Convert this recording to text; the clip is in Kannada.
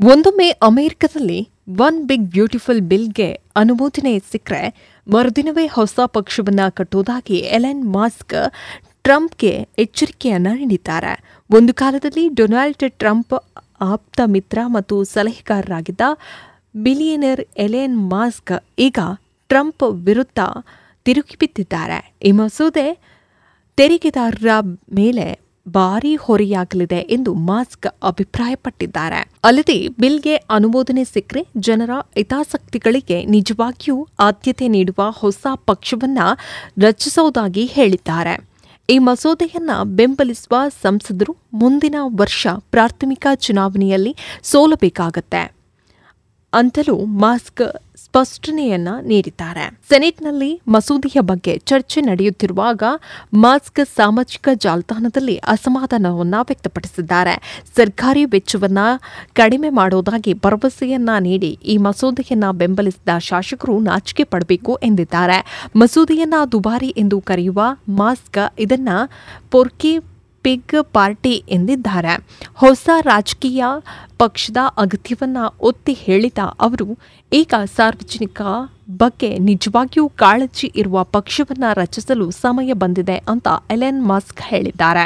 ಒಂದೊಮ್ಮೆ ಅಮೆರಿಕದಲ್ಲಿ ಒನ್ ಬಿಗ್ ಬ್ಯೂಟಿಫುಲ್ ಬಿಲ್ಗೆ ಅನುಮೋದನೆ ಸಿಕ್ಕರೆ ಮರುದಿನವೇ ಹೊಸ ಪಕ್ಷವನ್ನ ಕಟ್ಟುವುದಾಗಿ ಎಲನ್ ಮಸ್ಕ್ ಟ್ರಂಪ್ಗೆ ಎಚ್ಚರಿಕೆಯನ್ನ ನೀಡಿದ್ದಾರೆ. ಒಂದು ಕಾಲದಲ್ಲಿ ಡೊನಾಲ್ಡ್ ಟ್ರಂಪ್ ಆಪ್ತ ಮಿತ್ರ ಮತ್ತು ಸಲಹೆಗಾರರಾಗಿದ್ದ ಬಿಲಿಯನೇರ್ ಎಲನ್ ಮಸ್ಕ್ ಈಗ ಟ್ರಂಪ್ ವಿರುದ್ಧ ತಿರುಗಿಬಿದ್ದಿದ್ದಾರೆ. ಈ ಮಸೂದೆ ತೆರಿಗೆದಾರರ ಮೇಲೆ ಭಾರೀ ಹೊರೆಯಾಗಲಿದೆ ಎಂದು ಮಸ್ಕ್ ಅಭಿಪ್ರಾಯಪಟ್ಟಿದ್ದಾರೆ. ಅಲ್ಲದೆ ಬಿಲ್ಗೆ ಅನುಮೋದನೆ ಸಿಕ್ಕರೆ ಜನರ ಹಿತಾಸಕ್ತಿಗಳಿಗೆ ನಿಜವಾಗಿಯೂ ಆದ್ಯತೆ ನೀಡುವ ಹೊಸ ಪಕ್ಷವನ್ನ ರಚಿಸುವುದಾಗಿ ಹೇಳಿದ್ದಾರೆ. ಈ ಮಸೂದೆಯನ್ನ ಬೆಂಬಲಿಸುವ ಸಂಸದರು ಮುಂದಿನ ವರ್ಷ ಪ್ರಾಥಮಿಕ ಚುನಾವಣೆಯಲ್ಲಿ ಸೋಲಬೇಕಾಗತ್ತೆ ಅಂತಲೂ ಮಸ್ಕ್ ಸ್ಪಷ್ಟನೆಯನ್ನ ನೀಡಿದ್ದಾರೆ. ಸೆನೆಟ್ನಲ್ಲಿ ಮಸೂದೆಯ ಬಗ್ಗೆ ಚರ್ಚೆ ನಡೆಯುತ್ತಿರುವಾಗ ಮಸ್ಕ್ ಸಾಮಾಜಿಕ ಜಾಲತಾಣದಲ್ಲಿ ಅಸಮಾಧಾನವನ್ನ ವ್ಯಕ್ತಪಡಿಸಿದ್ದಾರೆ. ಸರ್ಕಾರಿ ವೆಚ್ಚವನ್ನ ಕಡಿಮೆ ಮಾಡುವುದಾಗಿ ಭರವಸೆಯನ್ನ ನೀಡಿ ಈ ಮಸೂದೆಯನ್ನ ಬೆಂಬಲಿಸಿದ ಶಾಸಕರು ನಾಚಿಕೆ ಪಡಬೇಕು ಎಂದಿದ್ದಾರೆ. ಮಸೂದೆಯನ್ನ ದುಬಾರಿ ಎಂದು ಕರೆಯುವ ಮಸ್ಕ್ ಇದನ್ನ ಪೊರ್ಕಿ ಪಿಗ್ ಪಾರ್ಟಿ ಎಂದಿದ್ದಾರೆ. ಹೊಸ ರಾಜಕೀಯ ಪಕ್ಷದ ಅಗತ್ಯವನ್ನ ಒತ್ತಿ ಹೇಳಿದ ಅವರು ಈಗ ಸಾರ್ವಜನಿಕ ಬಗ್ಗೆ ನಿಜವಾಗಿಯೂ ಕಾಳಜಿ ಇರುವ ಪಕ್ಷವನ್ನ ರಚಿಸಲು ಸಮಯ ಬಂದಿದೆ ಅಂತ ಎಲನ್ ಮಸ್ಕ್ ಹೇಳಿದ್ದಾರೆ.